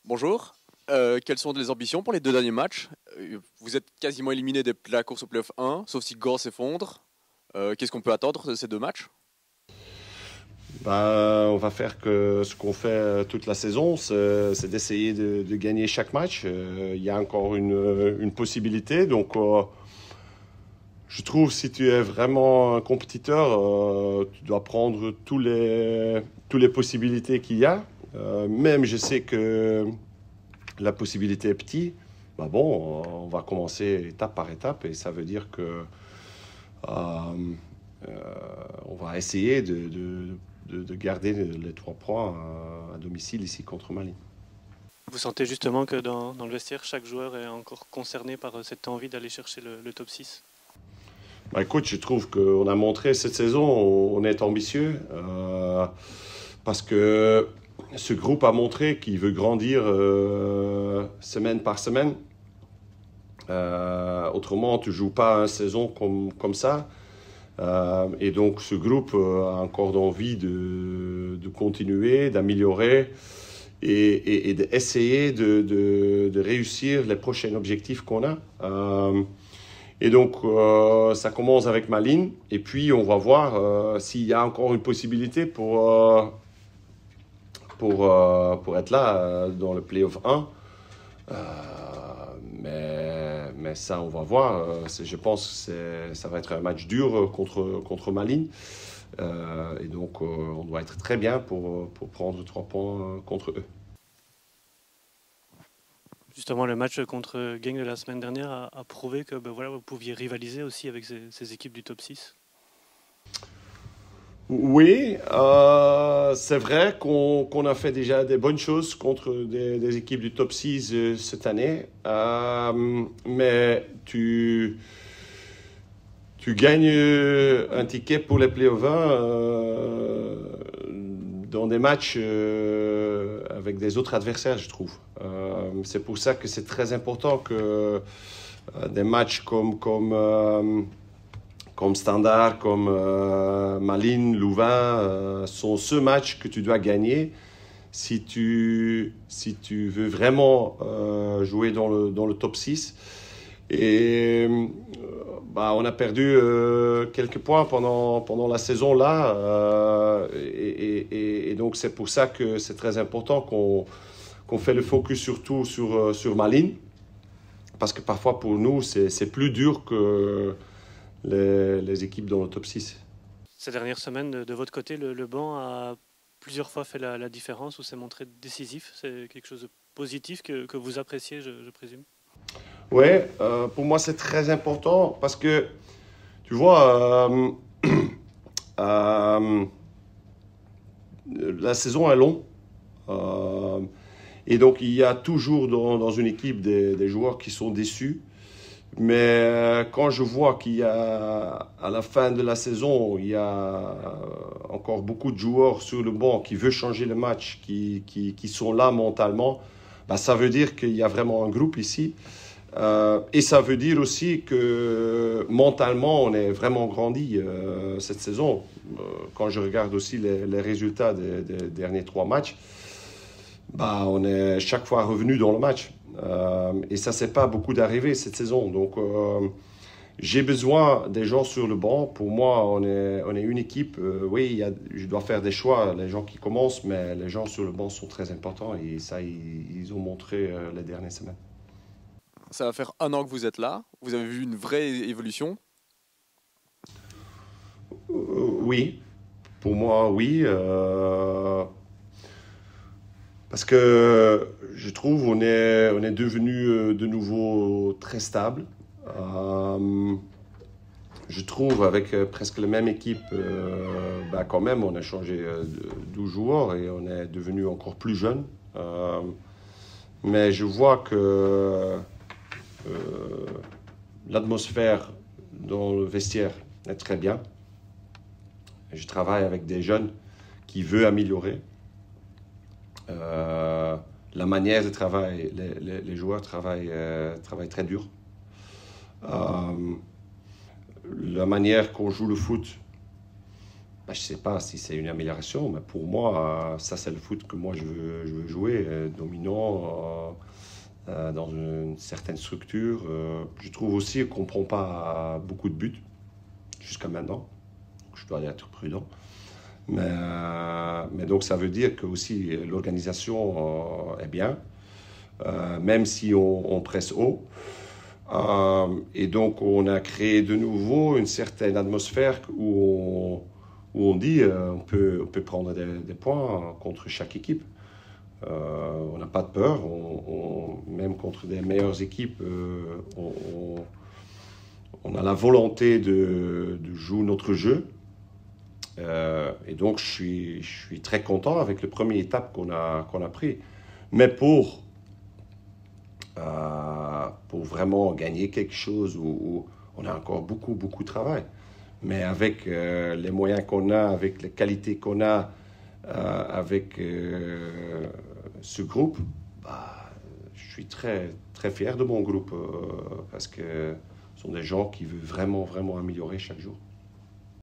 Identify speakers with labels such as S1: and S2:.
S1: Bonjour. Quelles sont les ambitions pour les deux derniers matchs? Vous êtes quasiment éliminé de la course au playoff 1, sauf si Gore s'effondre. Qu'est-ce qu'on peut attendre de ces deux matchs?
S2: On va faire que ce qu'on fait toute la saison, c'est d'essayer de gagner chaque match. Il y a encore une possibilité. Je trouve si tu es vraiment un compétiteur, tu dois prendre toutes les possibilités qu'il y a. Même je sais que la possibilité est petite. On va commencer étape par étape et ça veut dire que euh, on va essayer de garder les 3 points à domicile ici contre Mali.
S3: Vous sentez justement que dans le vestiaire, chaque joueur est encore concerné par cette envie d'aller chercher le top 6?
S2: Écoute, je trouve qu'on a montré cette saison, on est ambitieux parce que ce groupe a montré qu'il veut grandir semaine par semaine. Autrement, tu ne joues pas une saison comme ça. Et donc, ce groupe a encore envie de continuer, d'améliorer et d'essayer de réussir les prochains objectifs qu'on a. Ça commence avec Malines. Et puis, on va voir s'il y a encore une possibilité pour être là dans le playoff 1. Mais ça, on va voir. Je pense que ça va être un match dur contre Malines. On doit être très bien pour prendre 3 points contre eux.
S3: Justement, le match contre Genk de la semaine dernière a prouvé que vous pouviez rivaliser aussi avec ces équipes du top 6.
S2: Oui, c'est vrai qu'on a fait déjà des bonnes choses contre des équipes du top 6 cette année. Mais tu gagnes un ticket pour les playoffs 20 dans des matchs avec des autres adversaires, je trouve. C'est pour ça que c'est très important que des matchs comme Standard, comme Malines, Louvain, sont ce match que tu dois gagner si tu veux vraiment jouer dans le top 6. On a perdu quelques points pendant la saison là. Donc, c'est pour ça que c'est très important qu'on fait le focus surtout sur Malines. Parce que parfois, pour nous, c'est plus dur que les équipes dans le top 6.
S3: Ces dernières semaines, de votre côté, le banc a plusieurs fois fait la différence ou s'est montré décisif. C'est quelque chose de positif que vous appréciez, je présume.
S2: Oui, pour moi c'est très important parce que, tu vois, la saison est longue. Et donc il y a toujours dans une équipe des joueurs qui sont déçus. Mais quand je vois qu'il y a, à la fin de la saison, il y a encore beaucoup de joueurs sur le banc qui veulent changer le match, qui sont là mentalement, ça veut dire qu'il y a vraiment un groupe ici. Et ça veut dire aussi que mentalement, on est vraiment grandi cette saison. Quand je regarde aussi les résultats des derniers 3 matchs, on est chaque fois revenu dans le match. Et ça, c'est pas beaucoup d'arrivées cette saison. Donc, j'ai besoin des gens sur le banc. Pour moi, on est une équipe. Oui, je dois faire des choix, les gens qui commencent, mais les gens sur le banc sont très importants. Et ça, ils ont montré les dernières semaines.
S1: Ça va faire 1 an que vous êtes là. Vous avez vu une vraie évolution?
S2: Oui, pour moi, oui. Parce que je trouve on est devenu de nouveau très stable. Je trouve avec presque la même équipe, quand même, on a changé 12 joueurs et on est devenu encore plus jeune. Mais je vois que l'atmosphère dans le vestiaire est très bien. Je travaille avec des jeunes qui veulent améliorer. La manière de travailler, les joueurs travaillent très dur. La manière qu'on joue le foot, je ne sais pas si c'est une amélioration, mais pour moi, ça c'est le foot que moi je veux jouer, dominant, dans une certaine structure. Je trouve aussi qu'on ne prend pas beaucoup de buts jusqu'à maintenant. Je dois être prudent. Mais donc ça veut dire que aussi l'organisation est bien, même si on presse haut. Et donc on a créé de nouveau une certaine atmosphère où on dit on peut prendre des points contre chaque équipe. On n'a pas de peur, même contre des meilleures équipes, on a la volonté de jouer notre jeu. Et donc je suis très content avec le premier étape qu'on a pris. Mais pour vraiment gagner quelque chose où on a encore beaucoup de travail. Mais avec les moyens qu'on a, avec les qualités qu'on a, avec ce groupe, je suis très fier de mon groupe parce que ce sont des gens qui veulent vraiment améliorer chaque jour.